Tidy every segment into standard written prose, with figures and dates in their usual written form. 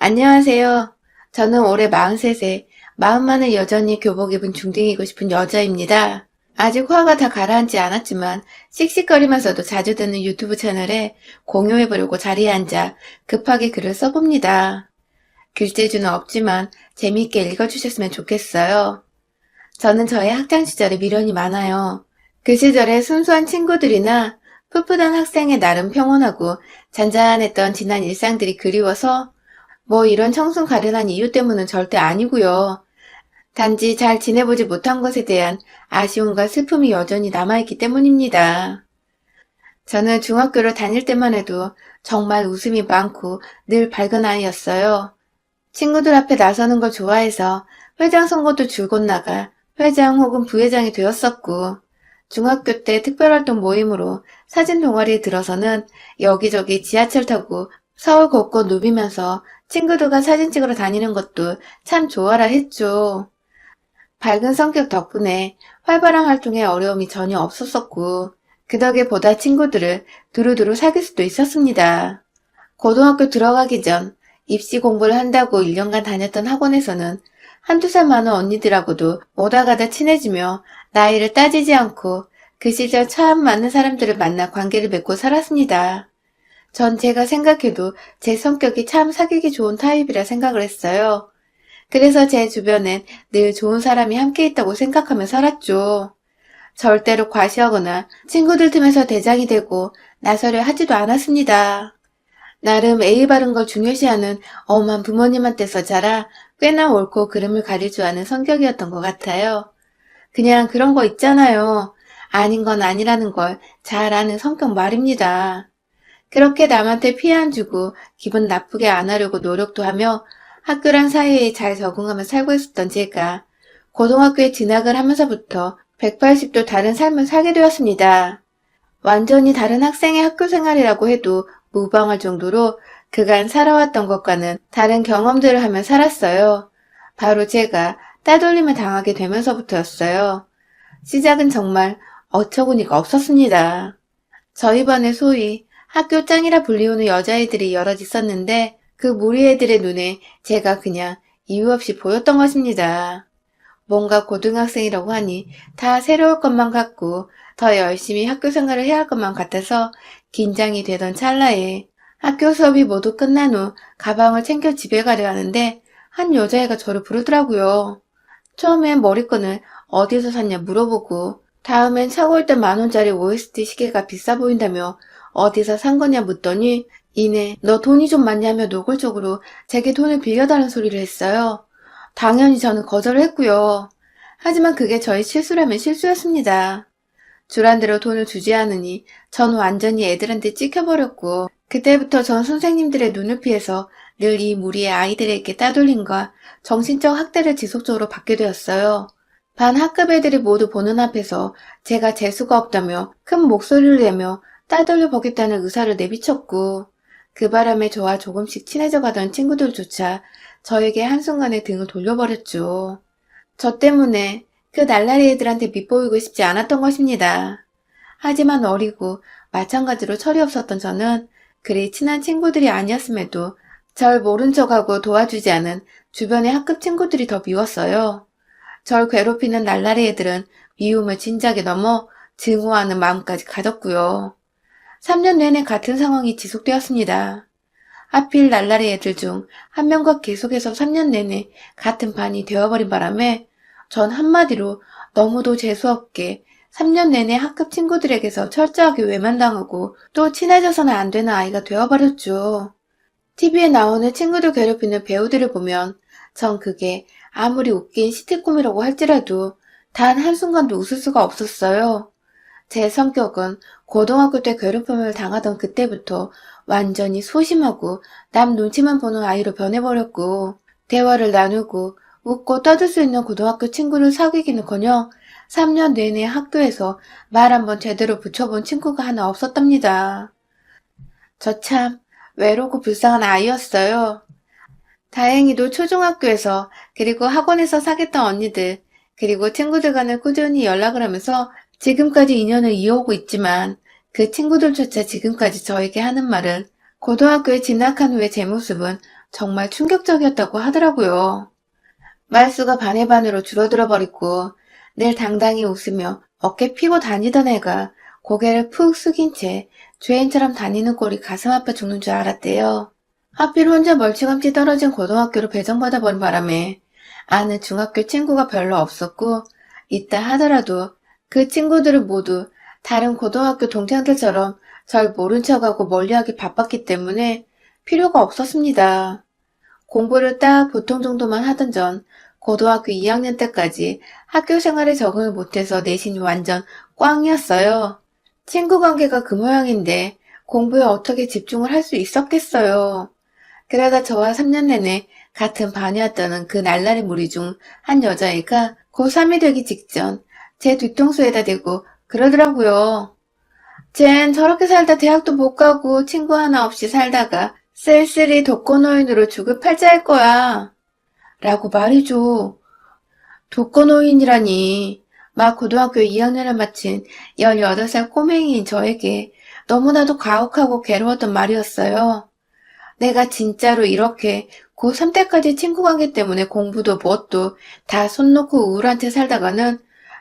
안녕하세요. 저는 올해 43세, 마음만은 여전히 교복 입은 중딩이고 싶은 여자입니다. 아직 화가 다 가라앉지 않았지만 씩씩거리면서도 자주 듣는 유튜브 채널에 공유해보려고 자리에 앉아 급하게 글을 써봅니다. 글재주는 없지만 재미있게 읽어주셨으면 좋겠어요. 저는 저의 학창시절에 미련이 많아요. 그 시절에 순수한 친구들이나 풋풋한 학생의 나름 평온하고 잔잔했던 지난 일상들이 그리워서 뭐 이런 청순 가련한 이유 때문은 절대 아니고요. 단지 잘 지내보지 못한 것에 대한 아쉬움과 슬픔이 여전히 남아있기 때문입니다. 저는 중학교를 다닐 때만 해도 정말 웃음이 많고 늘 밝은 아이였어요. 친구들 앞에 나서는 걸 좋아해서 회장 선거도 줄곧 나가 회장 혹은 부회장이 되었었고, 중학교 때 특별활동 모임으로 사진 동아리에 들어서는 여기저기 지하철 타고 서울 곳곳 누비면서 친구들과 사진 찍으러 다니는 것도 참 좋아라 했죠. 밝은 성격 덕분에 활발한 활동에 어려움이 전혀 없었었고, 그 덕에 보다 친구들을 두루두루 사귈 수도 있었습니다. 고등학교 들어가기 전 입시 공부를 한다고 1년간 다녔던 학원에서는 한두 살 많은 언니들하고도 오다 가다 친해지며 나이를 따지지 않고 그 시절 참 많은 사람들을 만나 관계를 맺고 살았습니다. 전 제가 생각해도 제 성격이 참 사귀기 좋은 타입이라 생각을 했어요. 그래서 제 주변엔 늘 좋은 사람이 함께 있다고 생각하며 살았죠. 절대로 과시하거나 친구들 틈에서 대장이 되고 나서려 하지도 않았습니다. 나름 예의 바른 걸 중요시하는 엄한 부모님한테서 자라 꽤나 옳고 그름을 가릴 줄 아는 성격이었던 것 같아요. 그냥 그런 거 있잖아요. 아닌 건 아니라는 걸 잘 아는 성격 말입니다. 그렇게 남한테 피해 안 주고 기분 나쁘게 안 하려고 노력도 하며 학교랑 사이에 잘 적응하며 살고 있었던 제가 고등학교에 진학을 하면서부터 180도 다른 삶을 살게 되었습니다. 완전히 다른 학생의 학교 생활이라고 해도 무방할 정도로 그간 살아왔던 것과는 다른 경험들을 하며 살았어요. 바로 제가 따돌림을 당하게 되면서부터였어요. 시작은 정말 어처구니가 없었습니다. 저희 반에 소위 학교 짱이라 불리우는 여자애들이 여럿 있었는데 그 무리 애들의 눈에 제가 그냥 이유 없이 보였던 것입니다. 뭔가 고등학생이라고 하니 다 새로울 것만 같고 더 열심히 학교 생활을 해야 할 것만 같아서 긴장이 되던 찰나에 학교 수업이 모두 끝난 후 가방을 챙겨 집에 가려 하는데 한 여자애가 저를 부르더라고요. 처음엔 머리끈을 어디서 샀냐 물어보고 다음엔 사고 있던 10,000원짜리 OST 시계가 비싸 보인다며 어디서 산 거냐 묻더니 이내 너 돈이 좀 많냐며 노골적으로 제게 돈을 빌려달라는 소리를 했어요. 당연히 저는 거절을 했고요. 하지만 그게 저의 실수라면 실수였습니다. 주란 대로 돈을 주지 않으니 전 완전히 애들한테 찍혀버렸고 그때부터 전 선생님들의 눈을 피해서 늘 이 무리의 아이들에게 따돌림과 정신적 학대를 지속적으로 받게 되었어요. 반 학급 애들이 모두 보는 앞에서 제가 재수가 없다며 큰 목소리를 내며 따돌려 보겠다는 의사를 내비쳤고 그 바람에 저와 조금씩 친해져 가던 친구들조차 저에게 한순간에 등을 돌려버렸죠. 저 때문에 그 날라리 애들한테 밉보이고 싶지 않았던 것입니다. 하지만 어리고 마찬가지로 철이 없었던 저는 그리 친한 친구들이 아니었음에도 절 모른 척하고 도와주지 않은 주변의 학급 친구들이 더 미웠어요. 절 괴롭히는 날라리 애들은 미움을 진작에 넘어 증오하는 마음까지 가졌고요. 3년 내내 같은 상황이 지속되었습니다. 하필 날라리 애들 중 한 명과 계속해서 3년 내내 같은 반이 되어버린 바람에 전 한마디로 너무도 재수없게 3년 내내 학급 친구들에게서 철저하게 외면당하고 또 친해져서는 안 되는 아이가 되어버렸죠. TV에 나오는 친구들 괴롭히는 배우들을 보면 전 그게 아무리 웃긴 시트콤이라고 할지라도 단 한순간도 웃을 수가 없었어요. 제 성격은 고등학교 때 괴롭힘을 당하던 그때부터 완전히 소심하고 남 눈치만 보는 아이로 변해버렸고 대화를 나누고 웃고 떠들 수 있는 고등학교 친구를 사귀기는커녕 3년 내내 학교에서 말 한번 제대로 붙여본 친구가 하나 없었답니다. 저 참 외롭고 불쌍한 아이였어요. 다행히도 초중학교에서 그리고 학원에서 사귀었던 언니들 그리고 친구들과는 꾸준히 연락을 하면서 지금까지 인연을 이어오고 있지만 그 친구들조차 지금까지 저에게 하는 말은 고등학교에 진학한 후의 제 모습은 정말 충격적이었다고 하더라고요. 말수가 반의 반으로 줄어들어 버리고 늘 당당히 웃으며 어깨 피고 다니던 애가 고개를 푹 숙인 채 죄인처럼 다니는 꼴이 가슴 아파 죽는 줄 알았대요. 하필 혼자 멀찌감치 떨어진 고등학교로 배정받아 버린 바람에 아는 중학교 친구가 별로 없었고 있다 하더라도 그 친구들은 모두 다른 고등학교 동창들처럼 절 모른 척하고 멀리하기 바빴기 때문에 필요가 없었습니다. 공부를 딱 보통 정도만 하던 전 고등학교 2학년 때까지 학교 생활에 적응을 못해서 내신이 완전 꽝이었어요. 친구 관계가 그 모양인데 공부에 어떻게 집중을 할 수 있었겠어요. 그러다 저와 3년 내내 같은 반이었다는 그 날라리 무리 중 한 여자애가 고3이 되기 직전 제 뒤통수에다 대고 그러더라고요. 쟨 저렇게 살다 대학도 못 가고 친구 하나 없이 살다가 쓸쓸히 독거노인으로 죽을 팔자일 거야. 라고 말이죠. 독거노인이라니. 막 고등학교 2학년을 마친 18살 꼬맹이인 저에게 너무나도 가혹하고 괴로웠던 말이었어요. 내가 진짜로 이렇게 고3 때까지 친구 관계 때문에 공부도 무엇도 다 손 놓고 우울한 채 살다가는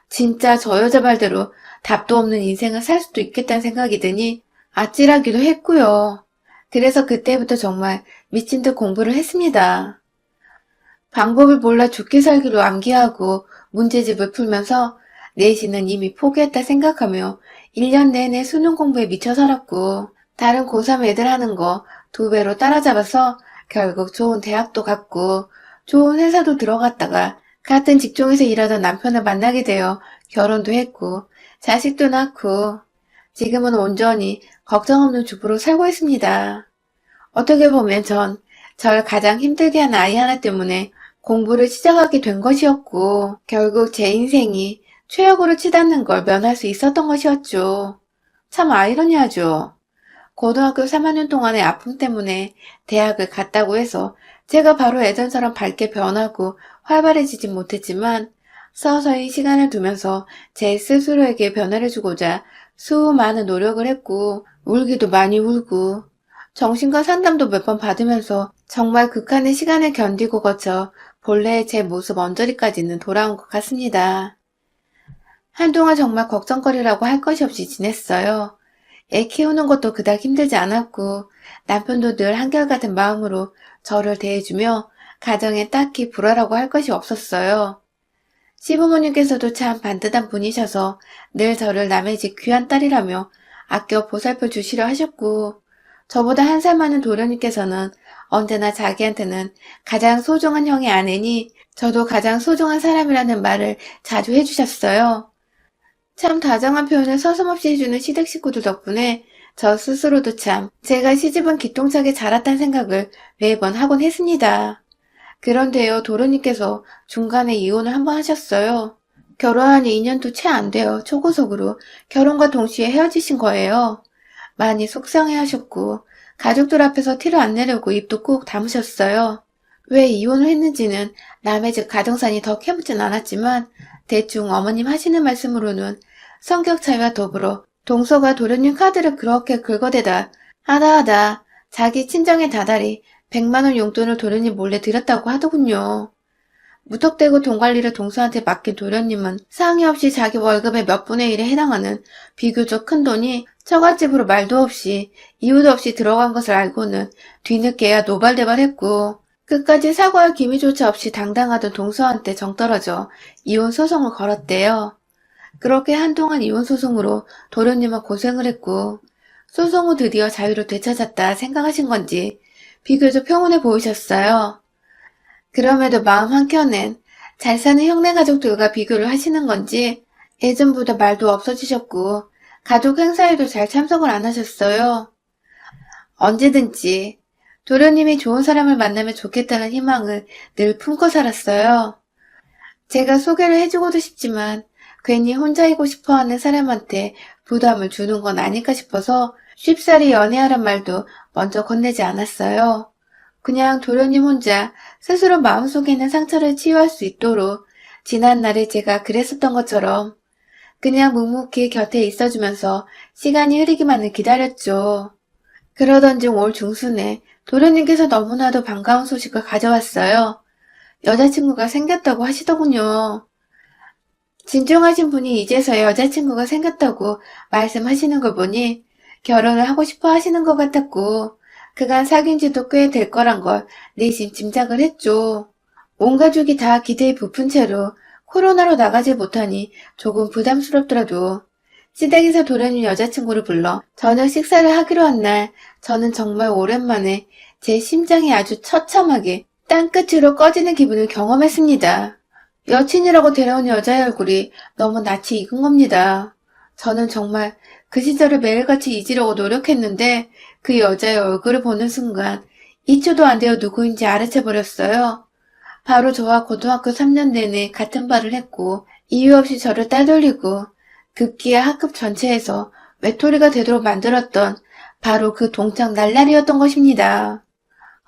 진짜 저 여자 말대로 답도 없는 인생을 살 수도 있겠다는 생각이 드니 아찔하기도 했고요. 그래서 그때부터 정말 미친 듯 공부를 했습니다. 방법을 몰라 죽기 살기로 암기하고 문제집을 풀면서 내신은 이미 포기했다 생각하며 1년 내내 수능 공부에 미쳐 살았고 다른 고3 애들 하는 거 2배로 따라잡아서 결국 좋은 대학도 갔고 좋은 회사도 들어갔다가 같은 직종에서 일하던 남편을 만나게 되어 결혼도 했고 자식도 낳고 지금은 온전히 걱정 없는 주부로 살고 있습니다. 어떻게 보면 절 가장 힘들게 한 아이 하나 때문에 공부를 시작하게 된 것이었고 결국 제 인생이 최악으로 치닫는 걸 면할 수 있었던 것이었죠. 참 아이러니하죠. 고등학교 3학년 동안의 아픔 때문에 대학을 갔다고 해서 제가 바로 예전처럼 밝게 변하고 활발해지진 못했지만 서서히 시간을 두면서 제 스스로에게 변화를 주고자 수많은 노력을 했고 울기도 많이 울고 정신과 상담도 몇 번 받으면서 정말 극한의 시간을 견디고 거쳐 본래의 제 모습 언저리까지는 돌아온 것 같습니다. 한동안 정말 걱정거리라고 할 것이 없이 지냈어요. 애 키우는 것도 그닥 힘들지 않았고 남편도 늘 한결같은 마음으로 저를 대해주며 가정에 딱히 불화라고 할 것이 없었어요. 시부모님께서도 참 반듯한 분이셔서 늘 저를 남의 집 귀한 딸이라며 아껴 보살펴 주시려 하셨고 저보다 한 살 많은 도련님께서는 언제나 자기한테는 가장 소중한 형의 아내니 저도 가장 소중한 사람이라는 말을 자주 해주셨어요. 참 다정한 표현을 서슴없이 해주는 시댁 식구들 덕분에 저 스스로도 참 제가 시집은 기똥차게 자랐다는 생각을 매번 하곤 했습니다. 그런데요, 도련님께서 중간에 이혼을 한 번 하셨어요. 결혼한 2년도 채 안 돼요. 초고속으로 결혼과 동시에 헤어지신 거예요. 많이 속상해 하셨고 가족들 앞에서 티를 안 내려고 입도 꾹 다무셨어요. 왜 이혼을 했는지는 남의 집 가정산이 더 캐묻진 않았지만 대충 어머님 하시는 말씀으로는 성격 차이와 더불어 동서가 도련님 카드를 그렇게 긁어대다 하다 자기 친정의 다달이 100만 원 용돈을 도련님 몰래 드렸다고 하더군요. 무턱대고 돈 관리를 동서한테 맡긴 도련님은 상의 없이 자기 월급의 몇 분의 1에 해당하는 비교적 큰 돈이 처갓집으로 말도 없이 이유도 없이 들어간 것을 알고는 뒤늦게야 노발대발했고 끝까지 사과할 기미조차 없이 당당하던 동서한테 정떨어져 이혼 소송을 걸었대요. 그렇게 한동안 이혼 소송으로 도련님은 고생을 했고 소송 후 드디어 자유를 되찾았다 생각하신 건지 비교적 평온해 보이셨어요. 그럼에도 마음 한켠엔 잘 사는 형네 가족들과 비교를 하시는 건지 예전보다 말도 없어지셨고 가족 행사에도 잘 참석을 안 하셨어요. 언제든지 도련님이 좋은 사람을 만나면 좋겠다는 희망을 늘 품고 살았어요. 제가 소개를 해주고도 싶지만 괜히 혼자이고 싶어하는 사람한테 부담을 주는 건 아닐까 싶어서 쉽사리 연애하란 말도 먼저 건네지 않았어요. 그냥 도련님 혼자 스스로 마음속에 있는 상처를 치유할 수 있도록 지난날에 제가 그랬었던 것처럼 그냥 묵묵히 곁에 있어주면서 시간이 흐르기만을 기다렸죠. 그러던 중 올 중순에 도련님께서 너무나도 반가운 소식을 가져왔어요. 여자친구가 생겼다고 하시더군요. 진중하신 분이 이제서야 여자친구가 생겼다고 말씀하시는 걸 보니 결혼을 하고 싶어 하시는 것 같았고, 그간 사귄 지도 꽤 될 거란 걸 내심 짐작을 했죠. 온 가족이 다 기대에 부푼 채로 코로나로 나가지 못하니 조금 부담스럽더라도 시댁에서 도련님 여자친구를 불러 저녁 식사를 하기로 한 날, 저는 정말 오랜만에 제 심장이 아주 처참하게 땅끝으로 꺼지는 기분을 경험했습니다. 여친이라고 데려온 여자의 얼굴이 너무 낯이 익은 겁니다. 저는 정말 그 시절을 매일같이 잊으려고 노력했는데 그 여자의 얼굴을 보는 순간 2초도 안 되어 누구인지 알아채버렸어요. 바로 저와 고등학교 3년 내내 같은 발을 했고 이유 없이 저를 따돌리고 급기야 학급 전체에서 외톨이가 되도록 만들었던 바로 그 동창 날라리였던 것입니다.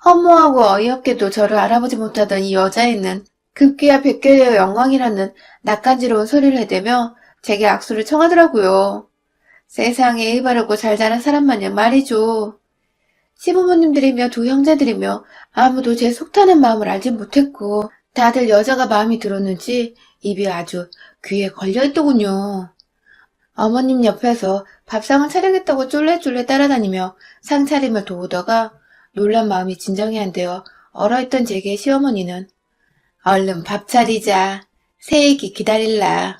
허무하고 어이없게도 저를 알아보지 못하던 이 여자애는 급기야 뵙게 되어 영광이라는 낯간지러운 소리를 해대며 제게 악수를 청하더라고요. 세상에 일 바르고 잘 자란 사람 마냥 말이죠. 시부모님들이며 두 형제들이며 아무도 제 속타는 마음을 알지 못했고 다들 여자가 마음이 들었는지 입이 아주 귀에 걸려있더군요. 어머님 옆에서 밥상을 차리겠다고 쫄래쫄래 따라다니며 상차림을 도우다가 놀란 마음이 진정이 안 되어 얼어있던 제게 시어머니는 얼른 밥 차리자. 새애기 기다릴라.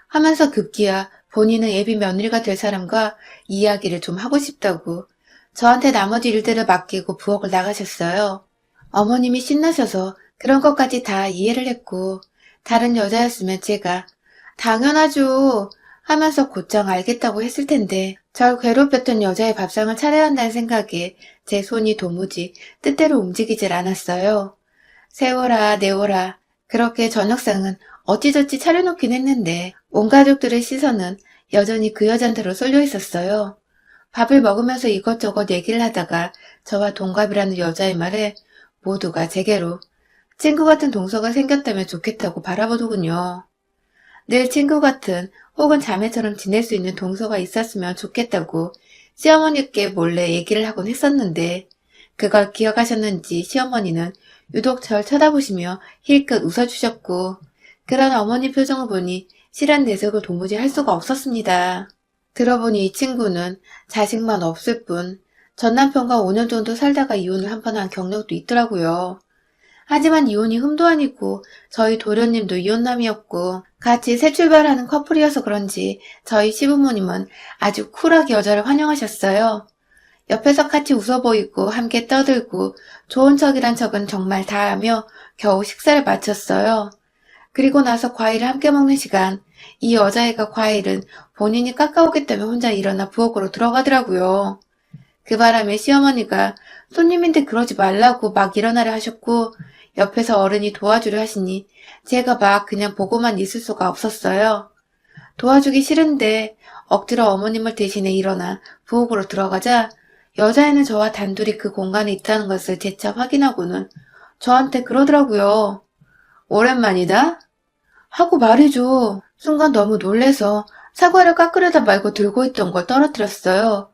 하면서 급기야 본인은 예비 며느리가 될 사람과 이야기를 좀 하고 싶다고 저한테 나머지 일들을 맡기고 부엌을 나가셨어요. 어머님이 신나셔서 그런 것까지 다 이해를 했고 다른 여자였으면 제가 당연하죠 하면서 곧장 알겠다고 했을 텐데 절 괴롭혔던 여자의 밥상을 차려야 한다는 생각에 제 손이 도무지 뜻대로 움직이질 않았어요. 세워라 내워라 그렇게 저녁상은 어찌저찌 차려놓긴 했는데 온 가족들의 시선은 여전히 그 여잔테로 쏠려 있었어요. 밥을 먹으면서 이것저것 얘기를 하다가 저와 동갑이라는 여자의 말에 모두가 제게로 친구 같은 동서가 생겼다면 좋겠다고 바라보더군요. 늘 친구 같은 혹은 자매처럼 지낼 수 있는 동서가 있었으면 좋겠다고 시어머니께 몰래 얘기를 하곤 했었는데 그걸 기억하셨는지 시어머니는 유독 절 쳐다보시며 힐끗 웃어주셨고 그런 어머니 표정을 보니 실한 내색을 도무지 할 수가 없었습니다. 들어보니 이 친구는 자식만 없을 뿐 전 남편과 5년 정도 살다가 이혼을 한 번 한 경력도 있더라고요. 하지만 이혼이 흠도 아니고 저희 도련님도 이혼남이었고 같이 새 출발하는 커플이어서 그런지 저희 시부모님은 아주 쿨하게 여자를 환영하셨어요. 옆에서 같이 웃어 보이고 함께 떠들고 좋은 척이란 척은 정말 다 하며 겨우 식사를 마쳤어요. 그리고 나서 과일을 함께 먹는 시간, 이 여자애가 과일은 본인이 깎아오겠다며 혼자 일어나 부엌으로 들어가더라고요. 그 바람에 시어머니가 손님인데 그러지 말라고 막 일어나려 하셨고 옆에서 어른이 도와주려 하시니 제가 막 그냥 보고만 있을 수가 없었어요. 도와주기 싫은데 억지로 어머님을 대신해 일어나 부엌으로 들어가자 여자애는 저와 단둘이 그 공간에 있다는 것을 재차 확인하고는 저한테 그러더라고요. 오랜만이다? 하고 말이죠. 순간 너무 놀래서 사과를 깎으려다 말고 들고 있던 걸 떨어뜨렸어요.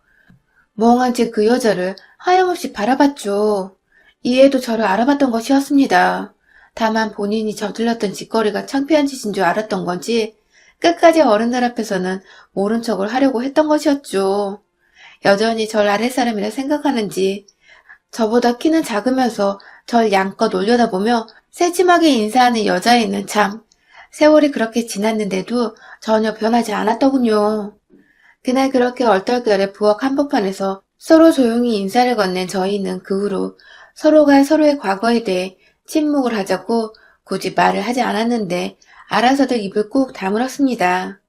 멍한 채 그 여자를 하염없이 바라봤죠. 이해도 저를 알아봤던 것이었습니다. 다만 본인이 저질렀던 짓거리가 창피한 짓인 줄 알았던 건지 끝까지 어른들 앞에서는 모른 척을 하려고 했던 것이었죠. 여전히 절 아랫사람이라 생각하는지 저보다 키는 작으면서 절 양껏 올려다보며 새침하게 인사하는 여자애는 참 세월이 그렇게 지났는데도 전혀 변하지 않았더군요. 그날 그렇게 얼떨결에 부엌 한복판에서 서로 조용히 인사를 건넨 저희는 그 후로 서로가 서로의 과거에 대해 침묵을 하자고 굳이 말을 하지 않았는데 알아서들 입을 꾹 다물었습니다.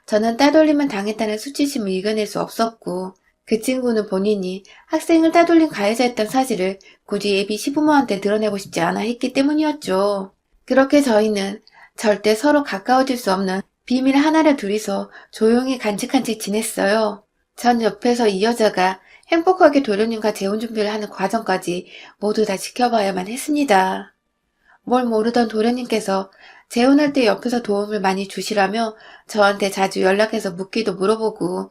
저는 따돌림을 당했다는 수치심을 이겨낼 수 없었고 그 친구는 본인이 학생을 따돌린 가해자였던 사실을 굳이 예비 시부모한테 드러내고 싶지 않아 했기 때문이었죠. 그렇게 저희는 절대 서로 가까워질 수 없는 비밀 하나를 둘이서 조용히 간직한 채 지냈어요. 전 옆에서 이 여자가 행복하게 도련님과 재혼 준비를 하는 과정까지 모두 다 지켜봐야만 했습니다. 뭘 모르던 도련님께서 재혼할 때 옆에서 도움을 많이 주시라며 저한테 자주 연락해서 묻기도 물어보고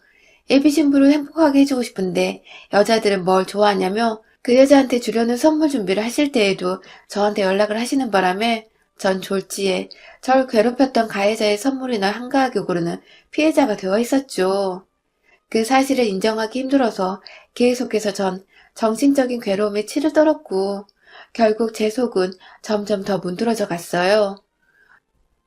예비 신부를 행복하게 해주고 싶은데 여자들은 뭘 좋아하냐며 그 여자한테 주려는 선물 준비를 하실 때에도 저한테 연락을 하시는 바람에 전 졸지에 절 괴롭혔던 가해자의 선물이나 한가하게 고르는 피해자가 되어 있었죠. 그 사실을 인정하기 힘들어서 계속해서 전 정신적인 괴로움에 치를 떨었고 결국 제 속은 점점 더 문드러져 갔어요.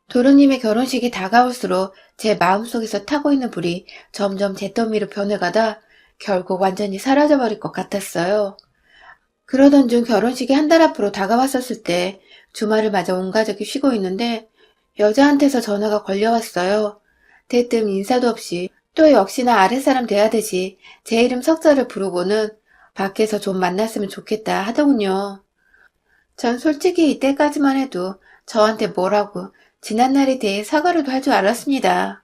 도련님의 결혼식이 다가올수록 제 마음속에서 타고 있는 불이 점점 잿더미로 변해가다 결국 완전히 사라져버릴 것 같았어요. 그러던 중 결혼식이 한 달 앞으로 다가왔었을 때 주말을 맞아 온 가족이 쉬고 있는데 여자한테서 전화가 걸려왔어요. 대뜸 인사도 없이 또 역시나 아랫사람 돼야 되지 제 이름 석자를 부르고는 밖에서 좀 만났으면 좋겠다 하더군요. 전 솔직히 이때까지만 해도 저한테 뭐라고 지난날에 대해 사과라도 할 줄 알았습니다.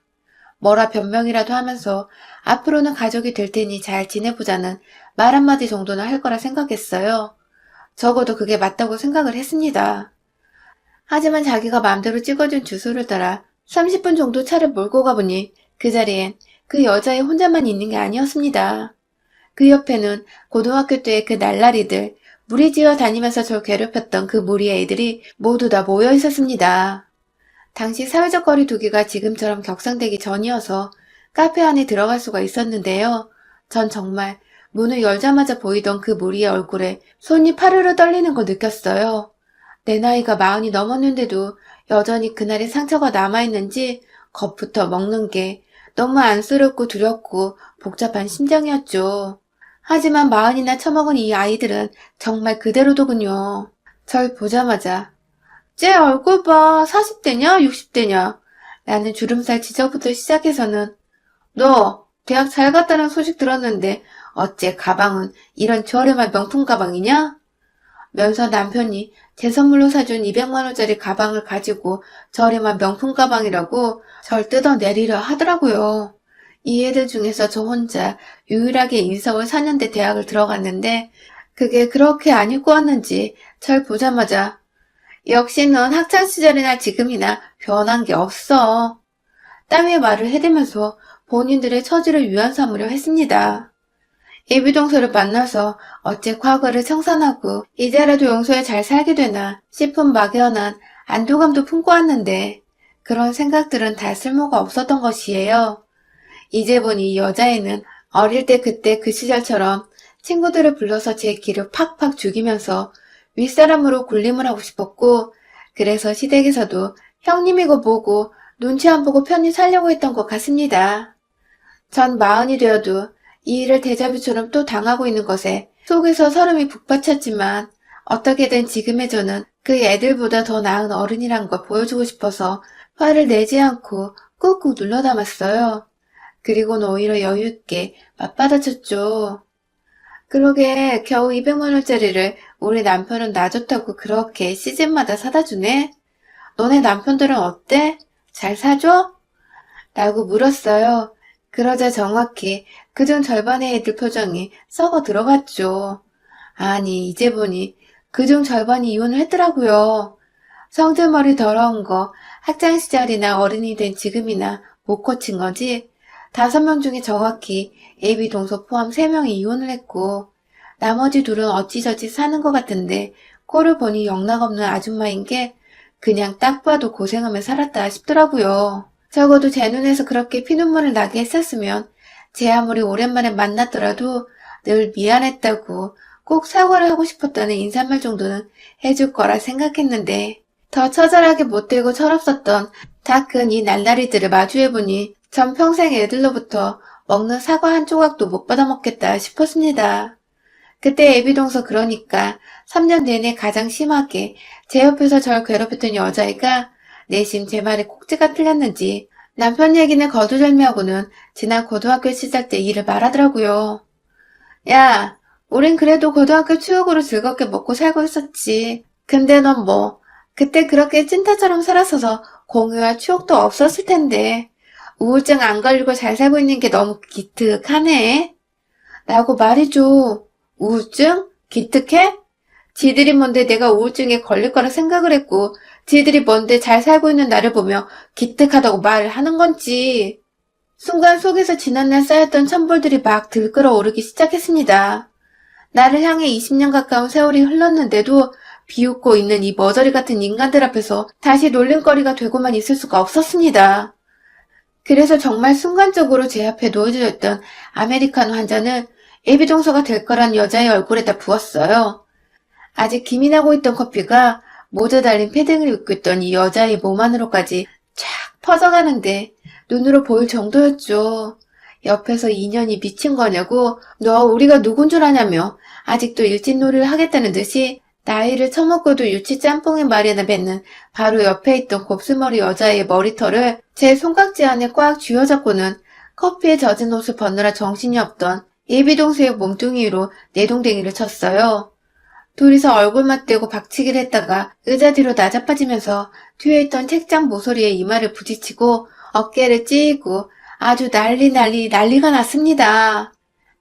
뭐라 변명이라도 하면서 앞으로는 가족이 될 테니 잘 지내보자는 말 한마디 정도는 할 거라 생각했어요. 적어도 그게 맞다고 생각을 했습니다. 하지만 자기가 마음대로 찍어준 주소를 따라 30분 정도 차를 몰고 가보니 그 자리엔 그 여자애 혼자만 있는 게 아니었습니다. 그 옆에는 고등학교 때의 그 날라리들, 무리지어 다니면서 절 괴롭혔던 그 무리의 애들이 모두 다 모여 있었습니다. 당시 사회적 거리 두기가 지금처럼 격상되기 전이어서 카페 안에 들어갈 수가 있었는데요. 전 정말 문을 열자마자 보이던 그 무리의 얼굴에 손이 파르르 떨리는 걸 느꼈어요. 내 나이가 40이 넘었는데도 여전히 그날의 상처가 남아있는지 겁부터 먹는 게 너무 안쓰럽고 두렵고 복잡한 심정이었죠. 하지만 40이나 처먹은 이 아이들은 정말 그대로더군요. 절 보자마자 쟤 얼굴 봐. 40대냐? 60대냐? 라는 주름살 지저부터 시작해서는 너 대학 잘 갔다는 소식 들었는데 어째 가방은 이런 저렴한 명품 가방이냐? 면서 남편이 제 선물로 사준 200만 원짜리 가방을 가지고 저렴한 명품 가방이라고 절 뜯어내리려 하더라고요. 이 애들 중에서 저 혼자 유일하게 인서울 4년대 대학을 들어갔는데 그게 그렇게 안 입고 왔는지 절 보자마자 역시 넌 학창시절이나 지금이나 변한 게 없어. 땀에 말을 해대면서 본인들의 처지를 유한 삼으려 했습니다. 예비동서를 만나서 어째 과거를 청산하고 이제라도 용서에 잘 살게 되나 싶은 막연한 안도감도 품고 왔는데 그런 생각들은 다 쓸모가 없었던 것이에요. 이제 보니 이 여자애는 어릴 때 그때 그 시절처럼 친구들을 불러서 제 기를 팍팍 죽이면서 윗사람으로 군림을 하고 싶었고 그래서 시댁에서도 형님이고 뭐고 눈치 안 보고 편히 살려고 했던 것 같습니다. 전 40이 되어도 이 일을 데자뷰처럼 또 당하고 있는 것에 속에서 설움이 북받쳤지만 어떻게든 지금의 저는 그 애들보다 더 나은 어른이란 걸 보여주고 싶어서 화를 내지 않고 꾹꾹 눌러 담았어요. 그리고는 오히려 여유있게 맞받아쳤죠. 그러게 겨우 200만 원짜리를 우리 남편은 나 좋다고 그렇게 시즌마다 사다 주네? 너네 남편들은 어때? 잘 사줘? 라고 물었어요. 그러자 정확히 그중 절반의 애들 표정이 썩어 들어갔죠. 아니 이제 보니 그중 절반이 이혼을 했더라고요. 성질머리 더러운 거 학창시절이나 어른이 된 지금이나 못 고친 거지. 5명 중에 정확히 예비 동서 포함 3명이 이혼을 했고 나머지 둘은 어찌저찌 사는 것 같은데 꼴을 보니 영락없는 아줌마인 게 그냥 딱 봐도 고생하며 살았다 싶더라고요. 적어도 제 눈에서 그렇게 피눈물을 나게 했었으면 제 아무리 오랜만에 만났더라도 늘 미안했다고 꼭 사과를 하고 싶었다는 인사말 정도는 해줄 거라 생각했는데 더 처절하게 못되고 철없었던 다 큰 이 날라리들을 마주해보니 전 평생 애들로부터 먹는 사과 한 조각도 못 받아먹겠다 싶었습니다. 그때 애비동서 그러니까 3년 내내 가장 심하게 제 옆에서 절 괴롭혔던 여자애가 내심 제 말에 꼭지가 틀렸는지 남편 얘기는 거두절미하고는 지난 고등학교 시절 때 일을 말하더라고요. 야, 우린 그래도 고등학교 추억으로 즐겁게 먹고 살고 있었지. 근데 넌 뭐, 그때 그렇게 찐따처럼 살았어서 공유할 추억도 없었을 텐데. 우울증 안 걸리고 잘 살고 있는 게 너무 기특하네. 라고 말해줘. 우울증? 기특해? 지들이 뭔데 내가 우울증에 걸릴 거라 생각을 했고 지들이 뭔데 잘 살고 있는 나를 보며 기특하다고 말을 하는 건지. 순간 속에서 지난날 쌓였던 천불들이 막 들끓어 오르기 시작했습니다. 나를 향해 20년 가까운 세월이 흘렀는데도 비웃고 있는 이 머저리 같은 인간들 앞에서 다시 놀림거리가 되고만 있을 수가 없었습니다. 그래서 정말 순간적으로 제 앞에 놓여져 있던 아메리카노 한 잔을 애비동서가 될 거란 여자의 얼굴에다 부었어요. 아직 김이 나고 있던 커피가 모자 달린 패딩을 입고 있던 이 여자의 몸 안으로까지 쫙 퍼져가는데 눈으로 보일 정도였죠. 옆에서 인연이 미친 거냐고 너 우리가 누군 줄 아냐며 아직도 일진놀이를 하겠다는 듯이 나이를 처먹고도 유치 짬뽕의 말이나 뱉는 바로 옆에 있던 곱슬머리 여자의 머리털을 제 손깍지 안에 꽉 쥐어잡고는 커피에 젖은 옷을 벗느라 정신이 없던 예비동생의 몸뚱이 위로 내동댕이를 쳤어요. 둘이서 얼굴 맞대고 박치기를 했다가 의자 뒤로 나자빠지면서 뒤에 있던 책장 모서리에 이마를 부딪히고 어깨를 찌고 아주 난리가 났습니다.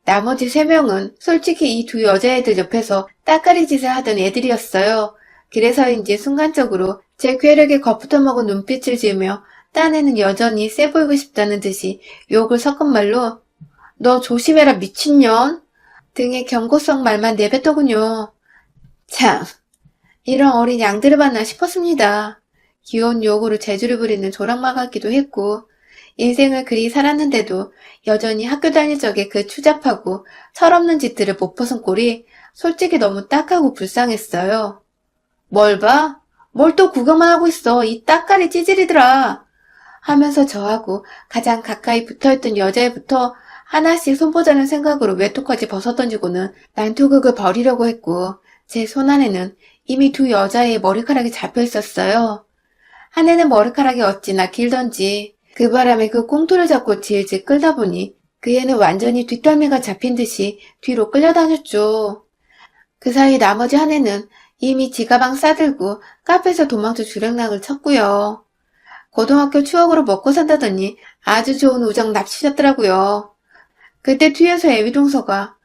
나머지 3명은 솔직히 이 두 여자애들 옆에서 따까리 짓을 하던 애들이었어요. 그래서인지 순간적으로 제 쾌력에 겁부터 먹은 눈빛을 지으며 딴에는 여전히 세 보이고 싶다는 듯이 욕을 섞은 말로 너 조심해라 미친년 등의 경고성 말만 내뱉더군요. 참, 이런 어린 양들을 봤나 싶었습니다. 귀여운 요구를 재주를 부리는 조랑말 같기도 했고 인생을 그리 살았는데도 여전히 학교 다닐 적에 그 추잡하고 철없는 짓들을 못 벗은 꼴이 솔직히 너무 딱하고 불쌍했어요. 뭘 봐? 뭘 또 구경만 하고 있어. 이 따까리 찌질이들아. 하면서 저하고 가장 가까이 붙어있던 여자애부터 하나씩 손보자는 생각으로 외투까지 벗어던지고는 난투극을 벌이려고 했고 제 손 안에는 이미 두 여자애의 머리카락이 잡혀 있었어요. 한 애는 머리카락이 어찌나 길던지 그 바람에 그 꽁토를 잡고 질질 끌다 보니 그 애는 완전히 뒷덜미가 잡힌 듯이 뒤로 끌려다녔죠. 그 사이 나머지 한 애는 이미 지가방 싸들고 카페에서 도망쳐 주랭락을 쳤고요. 고등학교 추억으로 먹고 산다더니 아주 좋은 우정 납치셨더라고요. 그때 뒤에서 애비동서가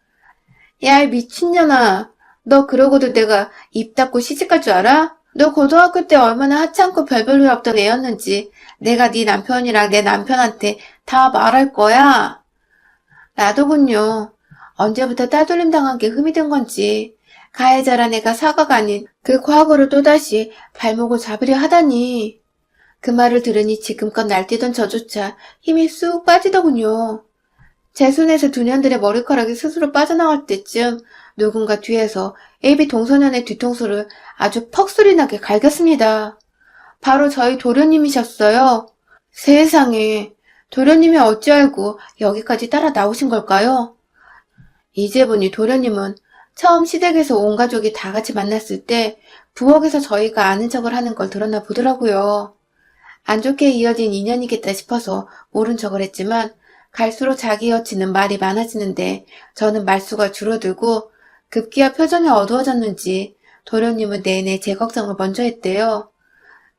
야, 이 미친년아. 너 그러고도 내가 입 닫고 시집갈 줄 알아? 너 고등학교 때 얼마나 하찮고 별볼일 없던 애였는지 내가 네 남편이랑 내 남편한테 다 말할 거야. 나도군요. 언제부터 따돌림 당한 게 흠이 든 건지 가해자란 애가 사과가 아닌 그 과거를 또다시 발목을 잡으려 하다니. 그 말을 들으니 지금껏 날뛰던 저조차 힘이 쑥 빠지더군요. 제 손에서 두 년들의 머리카락이 스스로 빠져나갈 때쯤 누군가 뒤에서 애비 동소년의 뒤통수를 아주 퍽소리나게 갈겼습니다. 바로 저희 도련님이셨어요. 세상에, 도련님이 어찌 알고 여기까지 따라 나오신 걸까요? 이제 보니 도련님은 처음 시댁에서 온 가족이 다 같이 만났을 때 부엌에서 저희가 아는 척을 하는 걸 들었나 보더라고요. 안 좋게 이어진 인연이겠다 싶어서 모른 척을 했지만 갈수록 자기 여친은 말이 많아지는데 저는 말수가 줄어들고 급기야 표정이 어두워졌는지 도련님은 내내 제 걱정을 먼저 했대요.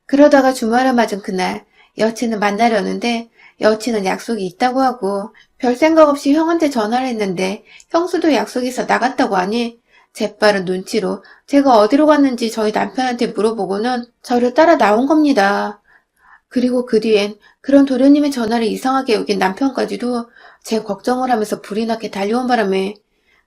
그러다가 주말을 맞은 그날 여친을 만나려는데 여친은 약속이 있다고 하고 별 생각 없이 형한테 전화를 했는데 형수도 약속이 있어 나갔다고 하니 재빠른 눈치로 제가 어디로 갔는지 저희 남편한테 물어보고는 저를 따라 나온 겁니다. 그리고 그 뒤엔 그런 도련님의 전화를 이상하게 여긴 남편까지도 제 걱정을 하면서 불이 나게 달려온 바람에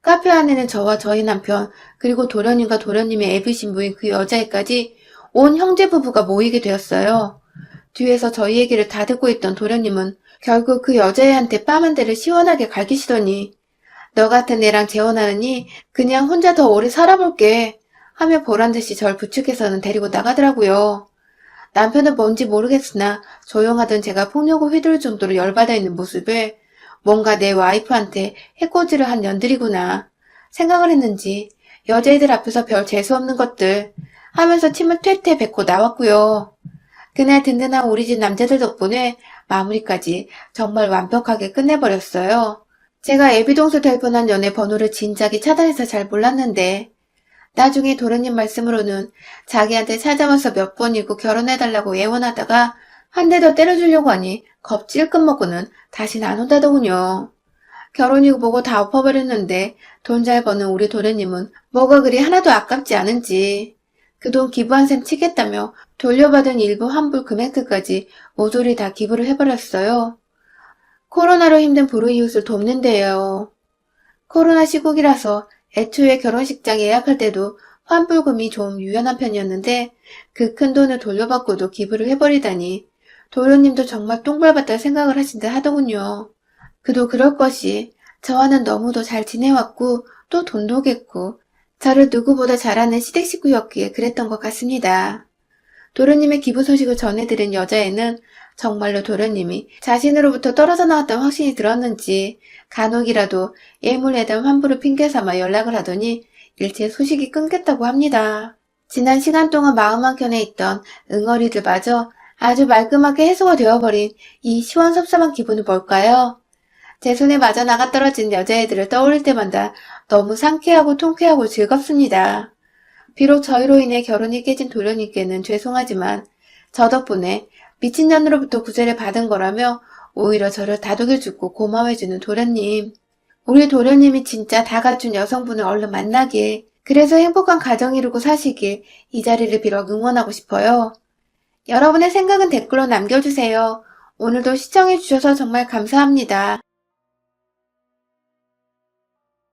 카페 안에는 저와 저희 남편 그리고 도련님과 도련님의 애비 신부인 그 여자애까지 온 형제 부부가 모이게 되었어요. 뒤에서 저희 얘기를 다 듣고 있던 도련님은 결국 그 여자애한테 뺨 한 대를 시원하게 갈기시더니 너 같은 애랑 재혼하느니 그냥 혼자 더 오래 살아볼게 하며 보란듯이 절 부축해서는 데리고 나가더라고요. 남편은 뭔지 모르겠으나 조용하던 제가 폭력을 휘두를 정도로 열받아 있는 모습에 뭔가 내 와이프한테 해코지를 한 년들이구나 생각을 했는지 여자애들 앞에서 별 재수없는 것들 하면서 침을 퇴퇴 뱉고 나왔고요. 그날 든든한 우리 집 남자들 덕분에 마무리까지 정말 완벽하게 끝내버렸어요. 제가 애비동서 될 뻔한 연애 번호를 진작에 차단해서 잘 몰랐는데 나중에 도련님 말씀으로는 자기한테 찾아와서 몇 번이고 결혼해달라고 애원하다가 한 대 더 때려주려고 하니 겁질끔 먹고는 다시 안 온다더군요. 결혼이고 뭐고 다 엎어버렸는데 돈 잘 버는 우리 도련님은 뭐가 그리 하나도 아깝지 않은지 그 돈 기부한 셈 치겠다며 돌려받은 일부 환불 금액들까지 모조리 다 기부를 해버렸어요. 코로나로 힘든 불우이웃을 돕는데요. 코로나 시국이라서 애초에 결혼식장 예약할 때도 환불금이 좀 유연한 편이었는데 그 큰 돈을 돌려받고도 기부를 해버리다니 도련님도 정말 똥밟았다 생각을 하신다 하더군요. 그도 그럴 것이 저와는 너무도 잘 지내왔고 또 돈도 겠고 저를 누구보다 잘 아는 시댁 식구였기에 그랬던 것 같습니다. 도련님의 기부 소식을 전해들은 여자애는 정말로 도련님이 자신으로부터 떨어져 나왔다는 확신이 들었는지 간혹이라도 예물에대한 환불을 핑계삼아 연락을 하더니 일체 소식이 끊겼다고 합니다. 지난 시간 동안 마음 한켠에 있던 응어리들마저 아주 말끔하게 해소가 되어버린 이 시원섭섭한 기분은 뭘까요? 제 손에 마저 나가 떨어진 여자애들을 떠올릴 때마다 너무 상쾌하고 통쾌하고 즐겁습니다. 비록 저희로 인해 결혼이 깨진 도련님께는 죄송하지만 저 덕분에 미친년으로부터 구제를 받은 거라며 오히려 저를 다독여주고 고마워해주는 도련님. 우리 도련님이 진짜 다 갖춘 여성분을 얼른 만나길, 그래서 행복한 가정 이루고 사시길 이 자리를 빌어 응원하고 싶어요. 여러분의 생각은 댓글로 남겨주세요. 오늘도 시청해주셔서 정말 감사합니다.